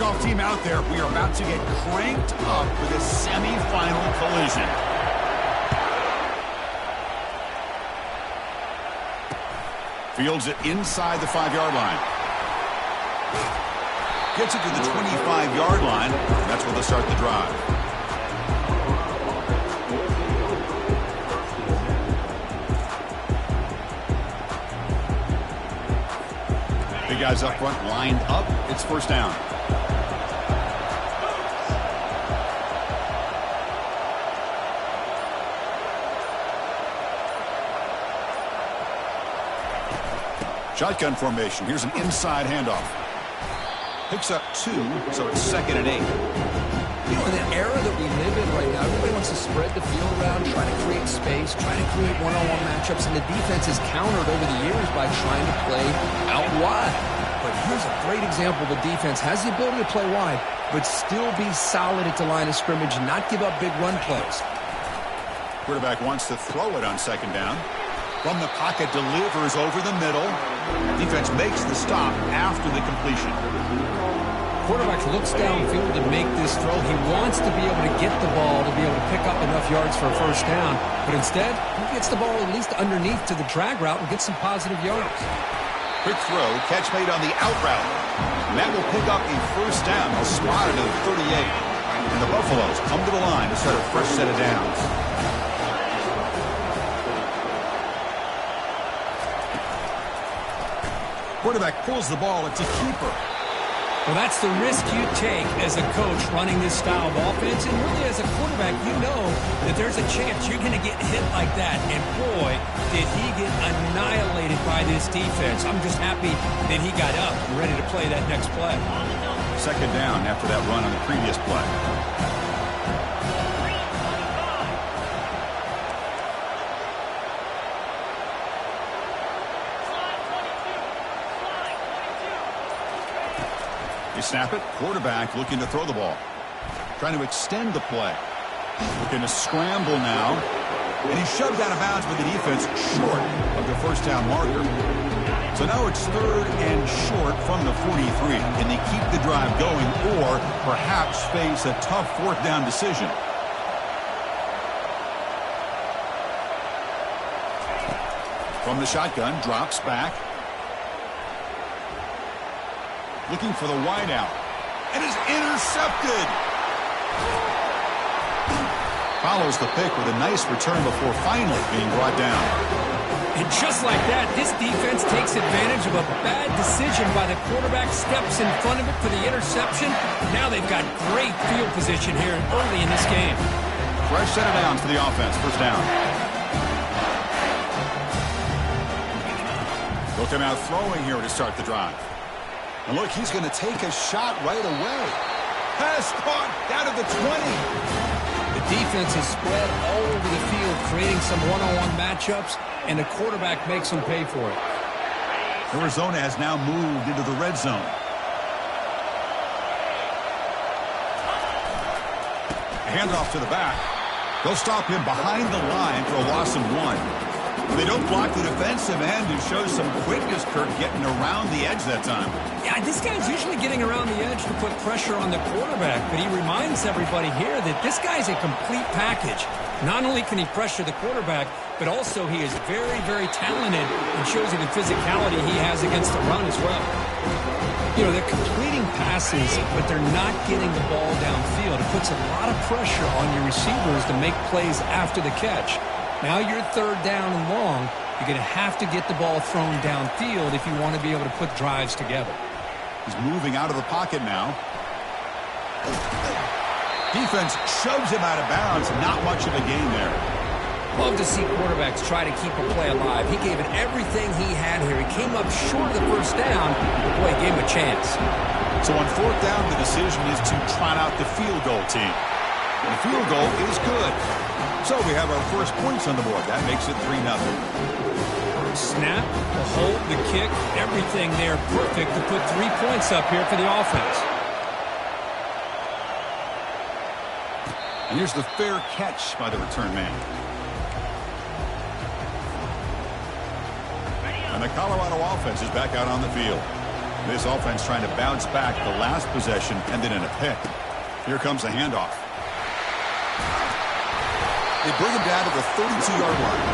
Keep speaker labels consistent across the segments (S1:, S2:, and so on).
S1: kickoff team out there. We are about to get cranked up for this semi-final collision. Fields it inside the 5-yard line. Gets it to the 25-yard line. That's where they'll start the drive. Big guys up front lined up. It's first down. Shotgun formation. Here's an inside handoff. Picks up 2, so it's 2nd and 8.
S2: You know, in the era that we live in right now, everybody wants to spread the field around, trying to create space, trying to create one-on-one matchups, and the defense has countered over the years by trying to play out wide. But here's a great example. The defense has the ability to play wide, but still be solid at the line of scrimmage and not give up big run plays.
S1: Quarterback wants to throw it on 2nd down. From the pocket, delivers over the middle. Defense makes the stop after the completion.
S2: Quarterback looks downfield to make this throw. He wants to be able to get the ball to be able to pick up enough yards for a first down. But instead, he gets the ball at least underneath to the drag route and gets some positive yards.
S1: Quick throw, catch made on the out route. And that will pick up a first down. They'll spot it at the 38. And the Buffaloes come to the line to start a fresh set of downs. Quarterback pulls the ball. It's a keeper.
S3: Well, that's the risk you take as a coach running this style of offense. And really, as a quarterback, you know that there's a chance you're going to get hit like that. And boy, did he get annihilated by this defense. I'm just happy that he got up and ready to play that next play.
S1: 2nd down after that run on the previous play. Snap it. Quarterback looking to throw the ball. Trying to extend the play. Looking to scramble now. And he's shoved out of bounds with the defense short of the first down marker. So now it's 3rd and short from the 43. Can they keep the drive going or perhaps face a tough 4th down decision? From the shotgun, drops back. Looking for the wideout. And is intercepted. Follows the pick with a nice return before finally being brought down.
S3: And just like that, this defense takes advantage of a bad decision by the quarterback, steps in front of it for the interception. Now they've got great field position here early in this game.
S1: Fresh set of downs for the offense. First down. Look him out throwing here to start the drive. And look, he's going to take a shot right away. Pass caught down to the 20.
S2: The defense is spread all over the field, creating some one-on-one matchups, and the quarterback makes them pay for it.
S1: Arizona has now moved into the red zone. Handoff to the back. They'll stop him behind the line for a loss of 1. They don't block the defensive end who shows some quickness, Kirk, getting around the edge that time.
S3: Yeah, this guy's usually getting around the edge to put pressure on the quarterback, but he reminds everybody here that this guy's a complete package. Not only can he pressure the quarterback, but also he is very, very talented and shows you the physicality he has against the run as well. You know, they're completing passes, but they're not getting the ball downfield. It puts a lot of pressure on your receivers to make plays after the catch. Now you're 3rd down and long. You're going to have to get the ball thrown downfield if you want to be able to put drives together.
S1: He's moving out of the pocket now. Defense shoves him out of bounds. Not much of a gain there.
S2: Love to see quarterbacks try to keep a play alive. He gave it everything he had here. He came up short of the first down, but boy, gave him a chance.
S1: So on 4th down, the decision is to trot out the field goal team. And the field goal is good. So we have our first points on the board. That makes it 3-0.
S3: Snap, the hold, the kick, everything there perfect to put 3 points up here for the offense.
S1: And here's the fair catch by the return man. And the Colorado offense is back out on the field. This offense trying to bounce back the last possession, ended in a pick. Here comes the handoff. They bring him down to the 32-yard line.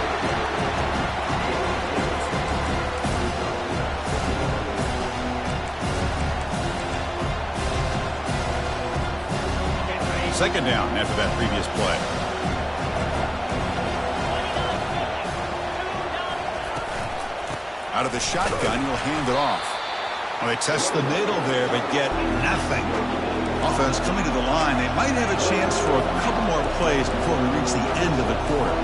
S1: Second down after that previous play. Out of the shotgun, he'll hand it off. Well, they test the middle there, but get nothing. Offense coming to the line. They might have a chance for a couple more plays before we reach the end of the quarter.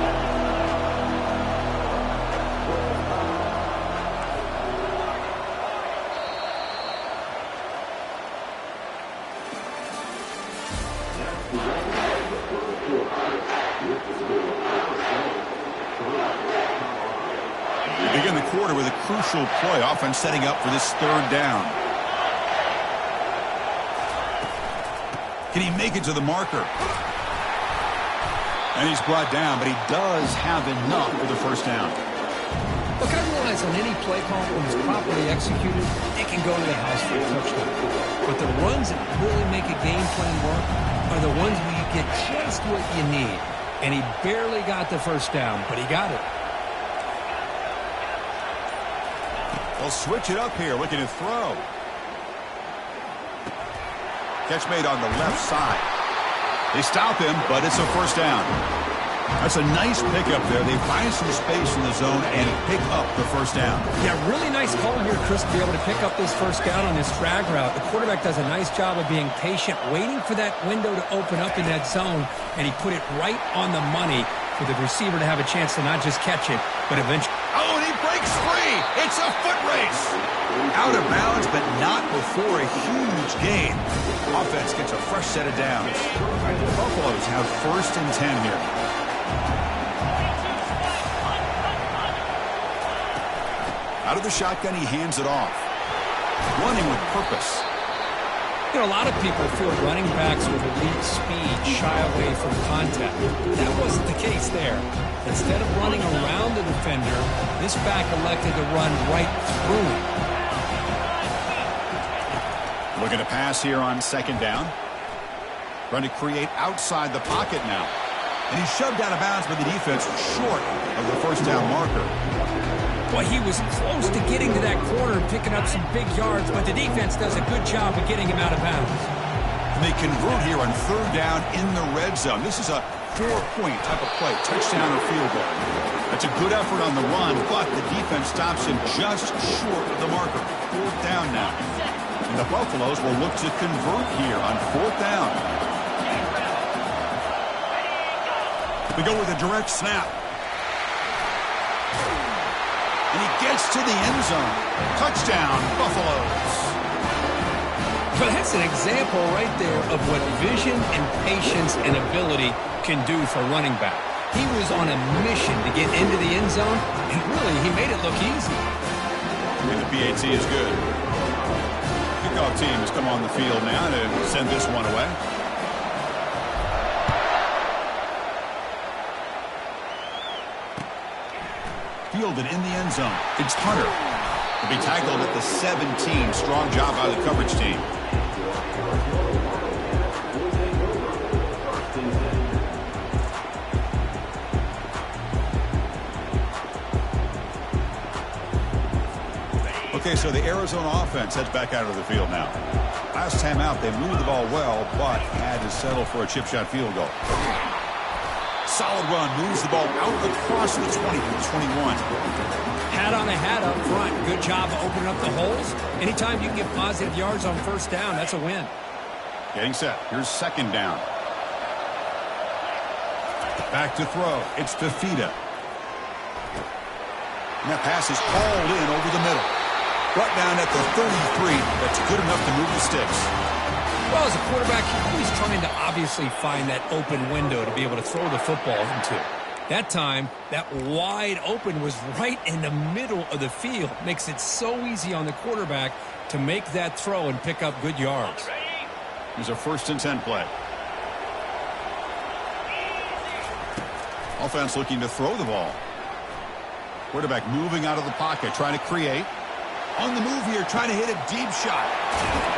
S1: Begin the quarter with a crucial play. Offense setting up for this third down. Can he make it to the marker? And he's brought down, but he does have enough for the first down.
S2: Look, I realize on any play call, when it's properly executed, it can go to the house for a touchdown. But the runs that really make a game plan work are the ones where you get just what you need. And he barely got the first down, but he got it.
S1: They'll switch it up here, looking to throw. Catch made on the left side. They stop him, but it's a first down. That's a nice pickup there. They find some space in the zone and pick up the first down.
S3: Yeah, really nice call here, Chris, to be able to pick up this first down on this drag route. The quarterback does a nice job of being patient, waiting for that window to open up in that zone, and he put it right on the money for the receiver to have a chance to not just catch it, but eventually.
S1: Oh, and he breaks free. It's a foot race. Out of bounds, but not before a huge gain. Offense gets a fresh set of downs. All right, the Buffaloes have 1st and 10 here. Out of the shotgun, he hands it off. Running with purpose.
S3: You know, a lot of people feel running backs with elite speed shy away from contact. That wasn't the case there. Instead of running around the defender, this back elected to run right through him.
S1: Looking to pass here on second down. Trying to create outside the pocket now. And he's shoved out of bounds by the defense short of the first down marker.
S3: Boy, he was close to getting to that corner and picking up some big yards, but the defense does a good job of getting him out of bounds.
S1: And they convert here on third down in the red zone. This is a 4-point type of play, touchdown or field goal. That's a good effort on the run, but the defense stops him just short of the marker. Fourth down now. And the Buffaloes will look to convert here on fourth down. We go with a direct snap. And he gets to the end zone. Touchdown, Buffaloes.
S3: But that's an example right there of what vision and patience and ability can do for running back. He was on a mission to get into the end zone, and really, he made it look easy.
S1: And the PAT is good. Kickoff team has come on the field now to send this one away. Fielded in the end zone. It's Hunter. He'll be tackled at the 17. Strong job by the coverage team. Okay, so the Arizona offense heads back out of the field now. Last time out, they moved the ball well, but had to settle for a chip shot field goal. Solid run, moves the ball out across the 20 to the 21.
S3: Hat on a hat up front. Good job of opening up the holes. Anytime you can get positive yards on first down, that's a win.
S1: Getting set. Here's second down. Back to throw. It's Fafita. And that pass is hauled in over the middle. Brought down at the 33. That's good enough to move the sticks.
S3: Well, as a quarterback, you're always trying to obviously find that open window to be able to throw the football into. That time, that wide open was right in the middle of the field. Makes it so easy on the quarterback to make that throw and pick up good yards.
S1: Here's a 1st and 10 play. Offense looking to throw the ball. Quarterback moving out of the pocket, trying to create. On the move here, trying to hit a deep shot.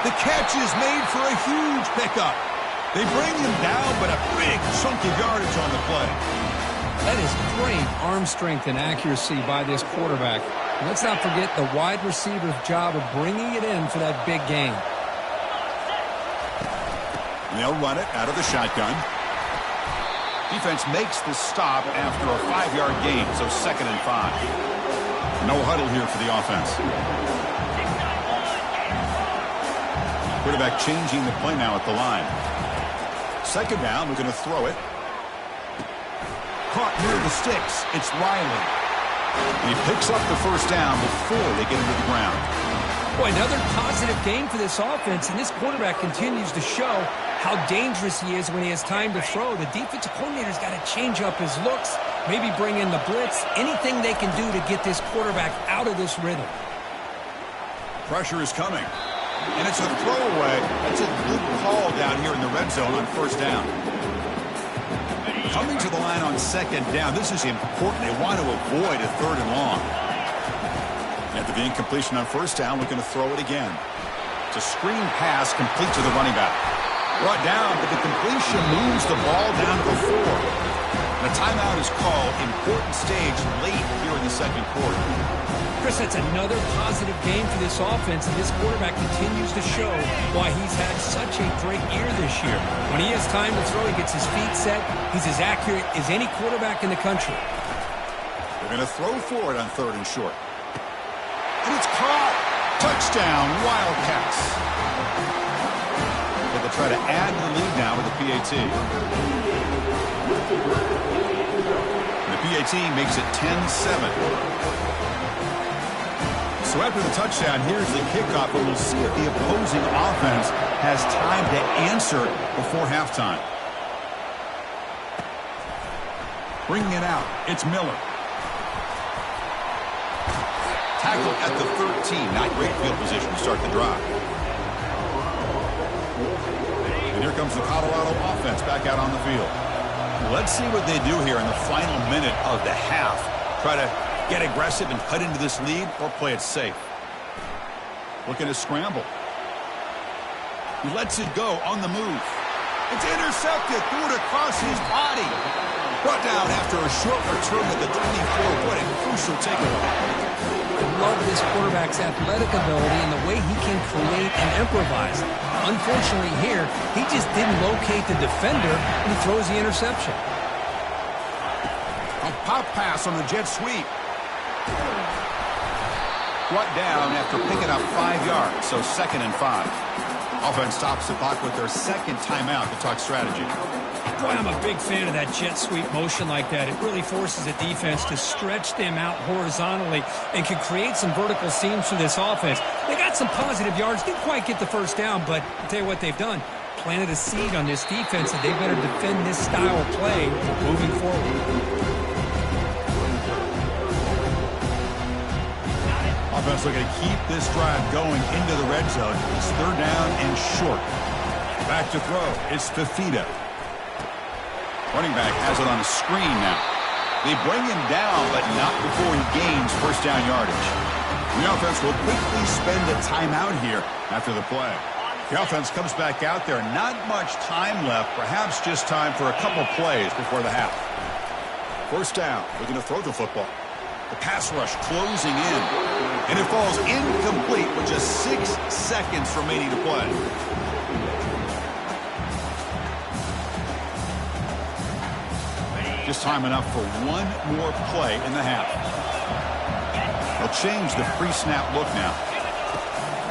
S1: The catch is made for a huge pickup. They bring him down, but a big chunk of yardage on the play.
S3: That is great arm strength and accuracy by this quarterback. And let's not forget the wide receiver's job of bringing it in for that big gain.
S1: And they'll run it out of the shotgun. Defense makes the stop after a 5-yard gain, so 2nd and 5. No huddle here for the offense. Quarterback changing the play now at the line. 2nd down, we're going to throw it. Caught near the sticks. It's Riley. He picks up the 1st down before they get him to the ground.
S3: Boy, another positive game for this offense, and this quarterback continues to show how dangerous he is when he has time to throw. The defensive coordinator's got to change up his looks, maybe bring in the blitz, anything they can do to get this quarterback out of this rhythm.
S1: Pressure is coming. And it's a throwaway. That's a good call down here in the red zone on 1st down. Coming to the line on 2nd down. This is important. They want to avoid a 3rd and long. After the incompletion on 1st down, looking to throw it again. It's a screen pass complete to the running back. Brought down, but the completion moves the ball down to the 4. And a timeout is called. Important stage late here in the 2nd quarter.
S3: Chris, that's another positive game for this offense, and this quarterback continues to show why he's had such a great year this year. When he has time to throw, he gets his feet set. He's as accurate as any quarterback in the country.
S1: They're going to throw for it on 3rd and short. And it's caught. Touchdown, Wildcats. But they try to add the lead now with the PAT. And the PAT makes it 10-7. So after the touchdown, here's the kickoff, and we'll see if the opposing offense has time to answer before halftime. Bringing it out, it's Miller. Tackle at the 13, not great field position to start the drive. And here comes the Colorado offense back out on the field. Let's see what they do here in the final minute of the half. Try to get aggressive and cut into this lead, or play it safe. Looking to scramble. He lets it go on the move. It's intercepted. Threw it across his body. Brought down after a short return at the 24. What a crucial takeaway.
S3: I love this quarterback's athletic ability and the way he can create and improvise. Unfortunately here, he just didn't locate the defender, and he throws the interception.
S1: A pop pass on the jet sweep. Brought down after picking up 5 yards, so 2nd and 5. Offense stops the clock with their 2nd timeout to talk strategy.
S3: Boy, I'm a big fan of that jet sweep motion like that. It really forces a defense to stretch them out horizontally and can create some vertical seams for this offense. They got some positive yards, didn't quite get the 1st down, but I'll tell you what they've done. Planted a seed on this defense, and they better defend this style of play moving forward.
S1: Offense looking to keep this drive going into the red zone. It's 3rd down and short. Back to throw. It's Fafita. Running back has it on a screen now. They bring him down, but not before he gains 1st down yardage. The offense will quickly spend a timeout here after the play. The offense comes back out there. Not much time left. Perhaps just time for a couple plays before the half. 1st down. Looking to throw the football. The pass rush closing in. And it falls incomplete with just 6 seconds remaining to play. Just time enough for one more play in the half. They'll change the pre-snap look now.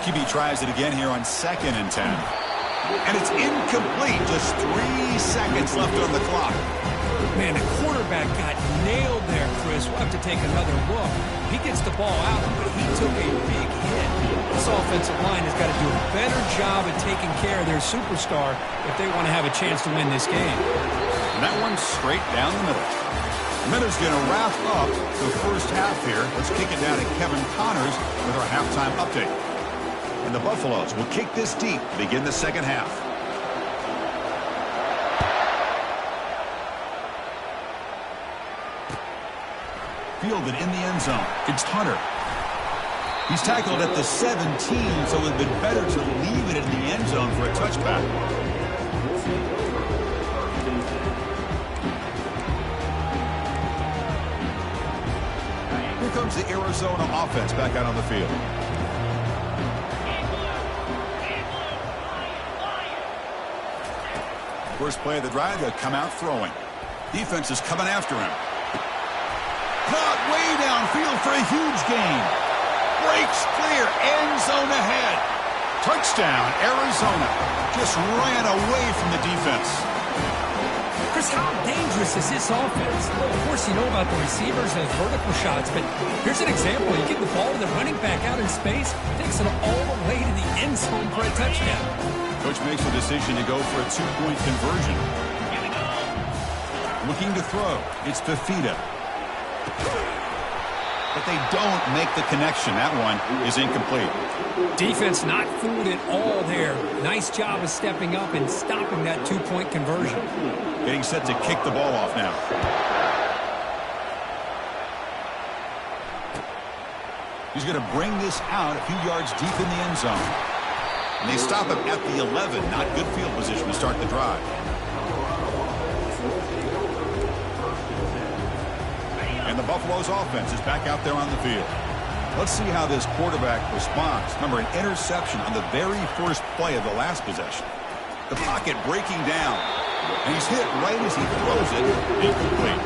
S1: QB tries it again here on 2nd and 10. And it's incomplete. Just 3 seconds left on the clock.
S3: Man, the quarterback got nailed there, Chris. We'll have to take another look. He gets the ball out, but he took a big hit. This offensive line has got to do a better job of taking care of their superstar if they want to have a chance to win this game.
S1: And that one's straight down the middle. Miller's going to wrap up the 1st half here. Let's kick it down to Kevin Connors with our halftime update. And the Buffaloes will kick this deep to begin the 2nd half. Fielded in the end zone. It's Hunter. He's tackled at the 17, so it would have been better to leave it in the end zone for a touchback. Here comes the Arizona offense back out on the field. First play of the drive, they'll come out throwing. Defense is coming after him. Caught way downfield for a huge gain. Breaks clear, end zone ahead. Touchdown, Arizona. Just ran away from the defense.
S3: Chris, how dangerous is this offense? Well, of course, you know about the receivers and vertical shots, but here's an example. You get the ball to the running back out in space, takes it all the way to the end zone for a touchdown.
S1: Coach makes a decision to go for a two-point conversion. Looking to throw. It's Fafita. But they don't make the connection. That one is incomplete.
S3: Defense not fooled at all there. Nice job of stepping up and stopping that two-point conversion.
S1: Getting set to kick the ball off now. He's going to bring this out a few yards deep in the end zone. And they stop him at the 11. Not good field position to start the drive. And the Buffalo's offense is back out there on the field. Let's see how this quarterback responds. Remember, an interception on the very first play of the last possession. The pocket breaking down. And he's hit right as he throws it. Incomplete.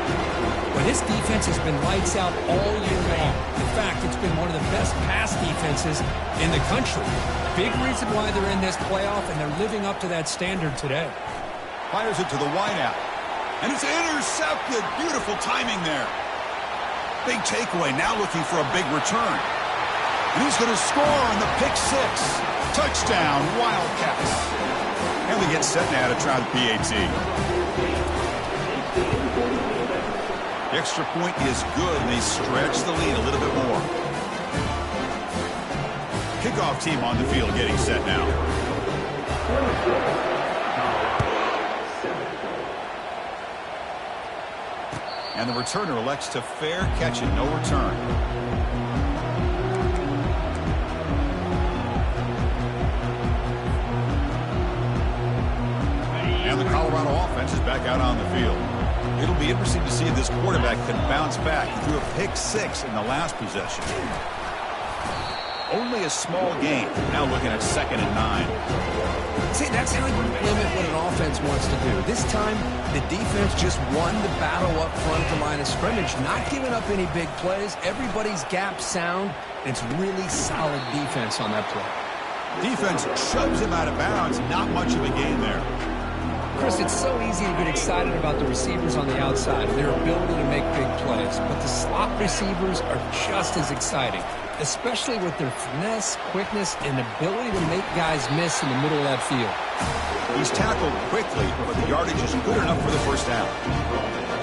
S3: Well, this defense has been lights out all year long. In fact, it's been one of the best pass defenses in the country. Big reason why they're in this playoff, and they're living up to that standard today.
S1: Fires it to the wideout. And it's intercepted. Beautiful timing there. Big takeaway, now looking for a big return. And he's going to score on the pick six. Touchdown, Wildcats. And we get set now to try the PAT. The extra point is good, and they stretch the lead a little bit more. Kickoff team on the field getting set now. And the returner elects to fair catch it, no return. And the Colorado offense is back out on the field. It'll be interesting to see if this quarterback can bounce back. He threw a pick six in the last possession. Only a small gain. Now looking at 2nd and 9.
S2: See, that's how you limit what an offense wants to do. This time, the defense just won the battle up front at the line of scrimmage, not giving up any big plays. Everybody's gap sound. It's really solid defense on that play.
S1: Defense shoves him out of bounds. Not much of a gain there.
S3: Chris, it's so easy to get excited about the receivers on the outside, their ability to make big plays. But the slot receivers are just as exciting, especially with their finesse, quickness, and ability to make guys miss in the middle of that field.
S1: He's tackled quickly, but the yardage is good enough for the first down.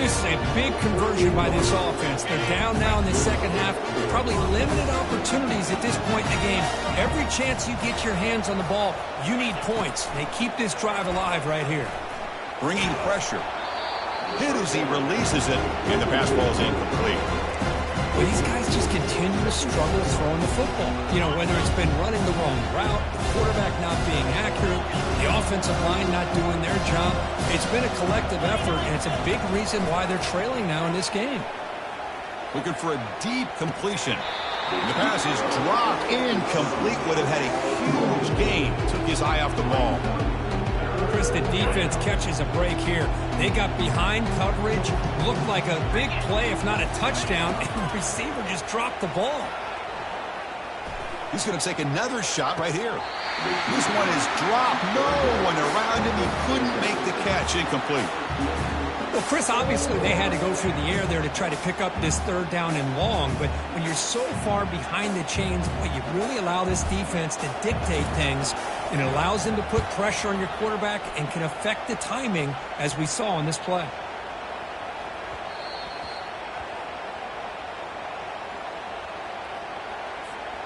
S3: This is a big conversion by this offense. They're down now in the second half. Probably limited opportunities at this point in the game. Every chance you get your hands on the ball, you need points. They keep this drive alive right here.
S1: Bringing pressure. Hit as he releases it, and the pass ball is incomplete.
S3: Well, these guys just continue to struggle throwing the football. You know, whether it's been running the wrong route, the quarterback not being accurate, the offensive line not doing their job. It's been a collective effort, and it's a big reason why they're trailing now in this game.
S1: Looking for a deep completion. The pass is dropped. Incomplete. Would have had a huge gain. Took his eye off the ball.
S3: Chris, the defense catches a break here. They got behind coverage, looked like a big play, if not a touchdown, and the receiver just dropped the ball.
S1: He's going to take another shot right here. This one is dropped. No one around him. He couldn't make the catch. Incomplete.
S3: Well, Chris, obviously they had to go through the air there to try to pick up this 3rd down and long, but when you're so far behind the chains, well, you really allow this defense to dictate things, and it allows them to put pressure on your quarterback and can affect the timing, as we saw in this play.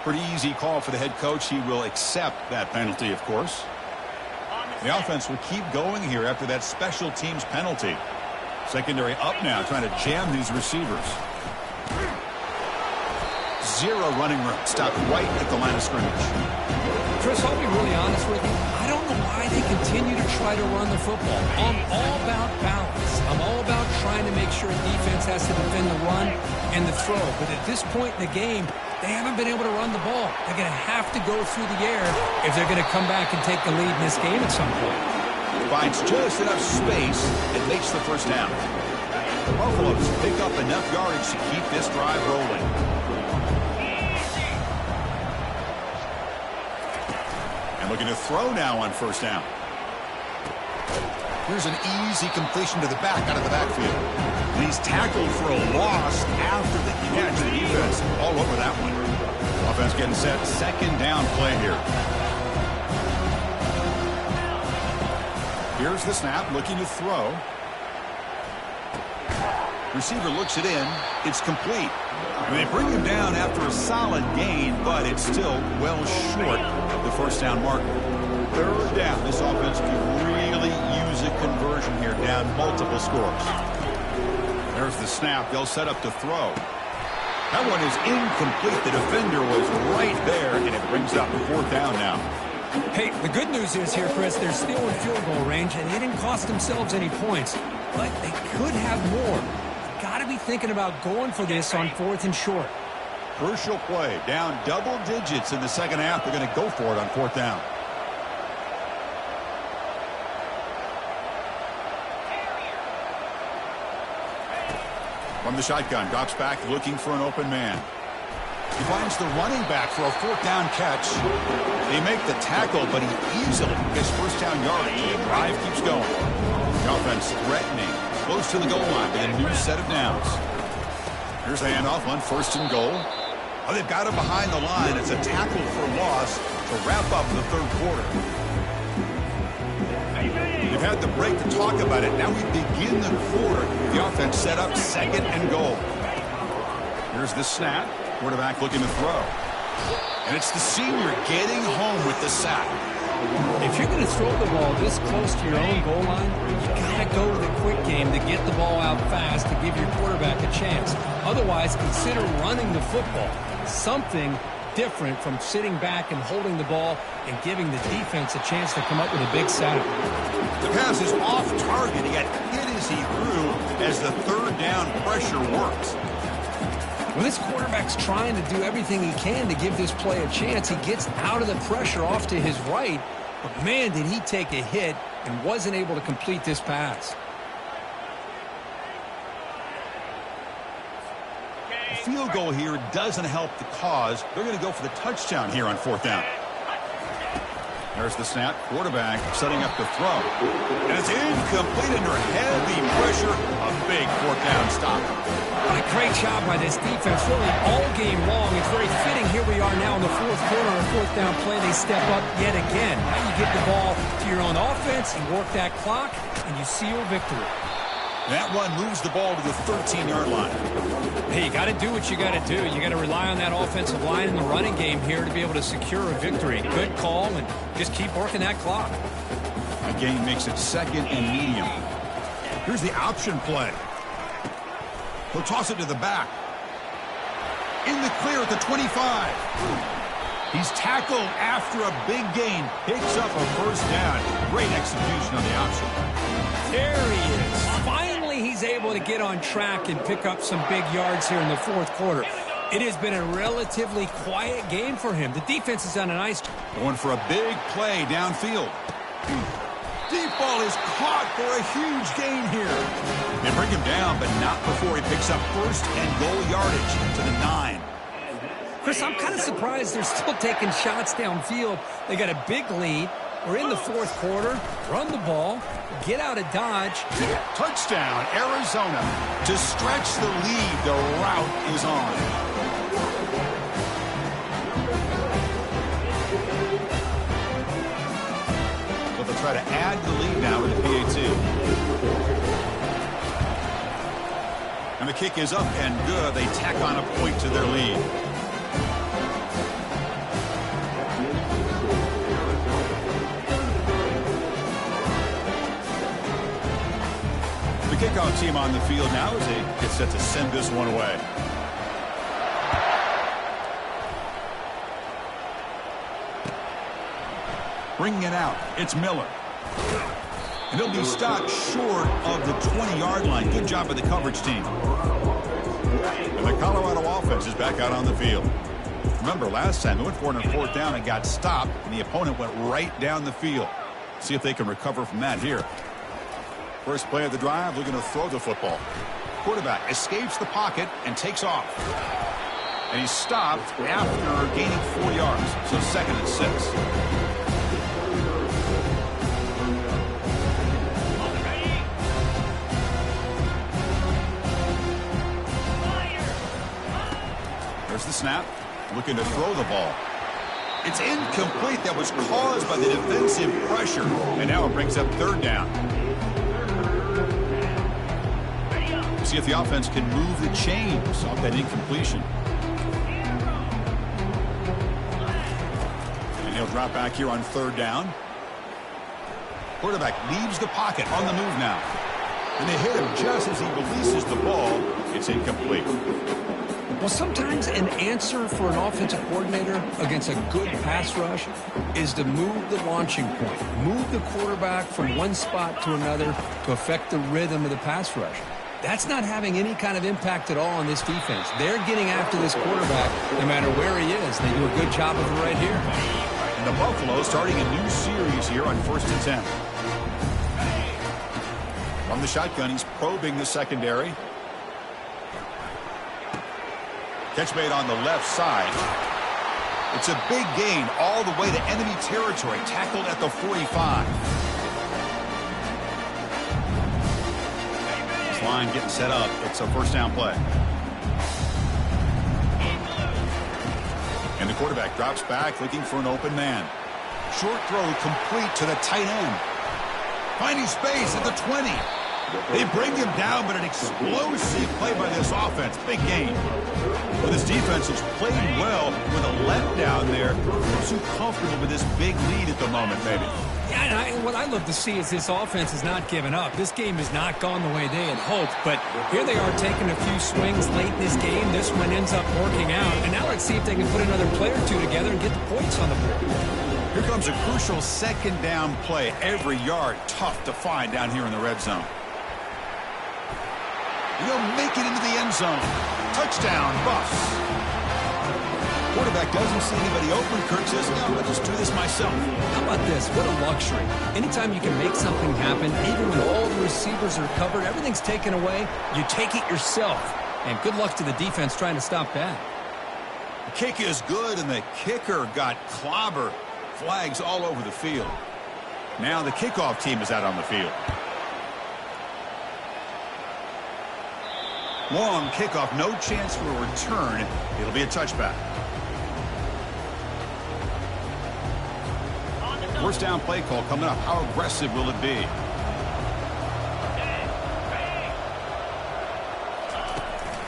S1: Pretty easy call for the head coach. He will accept that penalty, of course. The offense will keep going here after that special teams penalty. Secondary up now, trying to jam these receivers. zero running room. Stopped right at the line of scrimmage.
S3: Chris, I'll be really honest with you. I don't know why they continue to try to run the football. I'm all about balance. I'm all about trying to make sure a defense has to defend the run and the throw. But at this point in the game, they haven't been able to run the ball. They're going to have to go through the air if they're going to come back and take the lead in this game at some point.
S1: Finds just enough space and makes the first down. The Buffaloes pick up enough yardage to keep this drive rolling. And looking to throw now on first down. Here's an easy completion to the back out of the backfield. And he's tackled for a loss after the catch. The defense all over that one. Offense getting set. Second down play here. Here's the snap, looking to throw. Receiver looks it in. It's complete. And they bring him down after a solid gain, but it's still well short of the first down marker. Third down. This offense could really use a conversion here, down multiple scores. There's the snap. They'll set up to throw. That one is incomplete. The defender was right there, and it brings up fourth down now.
S3: Hey, the good news is here, Chris, they're still in field goal range, and they didn't cost themselves any points. But they could have more. Got to be thinking about going for this on fourth and short.
S1: Crucial play. Down double digits in the second half. They're going to go for it on fourth down. From the shotgun, drops back looking for an open man. He finds the running back for a fourth down catch. They make the tackle, but he easily gets first down yardage. The drive keeps going. The offense threatening, close to the goal line with a new set of downs. Here's the handoff on first and goal. Oh, they've got him behind the line. It's a tackle for loss to wrap up the third quarter. They've had the break to talk about it. Now we begin the quarter. The offense set up second and goal. Here's the snap. Quarterback looking to throw. And it's the senior getting home with the sack.
S3: If you're going to throw the ball this close to your own goal line, you got to go with a quick game to get the ball out fast to give your quarterback a chance. Otherwise, consider running the football. Something different from sitting back and holding the ball and giving the defense a chance to come up with a big sack.
S1: The pass is off target. He got hit as he threw as the third down pressure works.
S3: When this quarterback's trying to do everything he can to give this play a chance, he gets out of the pressure off to his right. But, man, did he take a hit and wasn't able to complete this pass.
S1: A field goal here doesn't help the cause. They're going to go for the touchdown here on fourth down. There's the snap. Quarterback setting up the throw. And it's incomplete under heavy pressure. A big fourth down stop.
S3: What a great job by this defense, really all game long. It's very fitting. Here we are now in the fourth quarter on a fourth down play. They step up yet again. Now you get the ball to your own offense, you work that clock, and you seal victory.
S1: That one moves the ball to the 13-yard line.
S3: Hey, you got to do what you got to do. You got to rely on that offensive line in the running game here to be able to secure a victory. Good call, and just keep working that clock.
S1: The game makes it second and medium. Here's the option play. He'll toss it to the back. In the clear at the 25. He's tackled after a big gain. Picks up a first down. Great execution on the option.
S3: There he is. Finally, he's able to get on track and pick up some big yards here in the fourth quarter. It has been a relatively quiet game for him. The defense has done a nice job.
S1: Going for a big play downfield. Deep ball is caught for a huge gain here. They bring him down, but not before he picks up first and goal yardage to the 9.
S3: Chris, I'm kind of surprised they're still taking shots downfield. They got a big lead. We're in the fourth quarter. Run the ball. Get out of Dodge.
S1: Touchdown, Arizona. To stretch the lead, the route is on. So they'll try to add the lead now with the PAT. And the kick is up and good. They tack on a point to their lead. Kickoff team on the field now as they get set to send this one away. Bringing it out, it's Miller. And he'll be stopped short of the 20-yard line. Good job by the coverage team. And the Colorado offense is back out on the field. Remember, last time they went for it on 4th down and got stopped, and the opponent went right down the field. See if they can recover from that here. First play of the drive, looking to throw the football. Quarterback escapes the pocket and takes off. And he's stopped after gaining 4 yards. So 2nd and 6. There's the snap. Looking to throw the ball. It's incomplete. That was caused by the defensive pressure. And now it brings up 3rd down. See if the offense can move the chains off that incompletion. And he'll drop back here on 3rd down. Quarterback leaves the pocket on the move now. And they hit him just as he releases the ball. It's incomplete.
S2: Well, sometimes an answer for an offensive coordinator against a good pass rush is to move the launching point, move the quarterback from one spot to another to affect the rhythm of the pass rush. That's not having any kind of impact at all on this defense. They're getting after this quarterback no matter where he is. They do a good job of it right here.
S1: And the Buffalo starting a new series here on 1st and 10. From the shotgun, he's probing the secondary. Catch made on the left side. It's a big gain all the way to enemy territory. Tackled at the 45. This line getting set up. It's a 1st down play. And the quarterback drops back looking for an open man. Short throw complete to the tight end. Finding space at the 20. They bring him down, but an explosive play by this offense. Big gain. Well, this defense has played well with a letdown there. I'm too comfortable with this big lead at the moment, maybe.
S3: Yeah, and what I love to see is this offense is not giving up. This game has not gone the way they had hoped, but here they are taking a few swings late in this game. This one ends up working out, and now let's see if they can put another play or two together and get the points on the board.
S1: Here comes a crucial 2nd down play. Every yard tough to find down here in the red zone. He'll make it into the end zone. Touchdown, Buffs. Quarterback doesn't see anybody open. Kirk says, no, I'll just do this myself.
S2: How about this? What a luxury. Anytime you can make something happen, even when all the receivers are covered, everything's taken away, you take it yourself. And good luck to the defense trying to stop that.
S1: The kick is good, and the kicker got clobbered. Flags all over the field. Now the kickoff team is out on the field. Long kickoff, no chance for a return. It'll be a touchback. 1st down play call coming up. How aggressive will it be?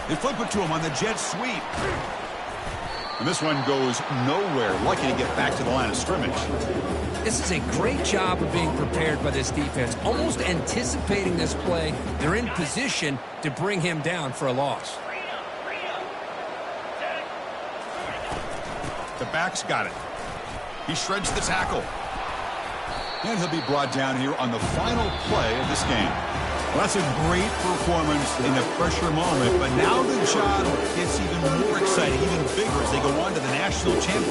S1: They flip it to him on the jet sweep. And this one goes nowhere. Lucky to get back to the line of scrimmage.
S2: This is a great job of being prepared by this defense, almost anticipating this play. They're in position to bring him down for a loss.
S1: The back's got it. He shreds the tackle. And he'll be brought down here on the final play of this game. Well, that's a great performance in a pressure moment, but now the job gets even more exciting, even bigger as they go on to the national championship.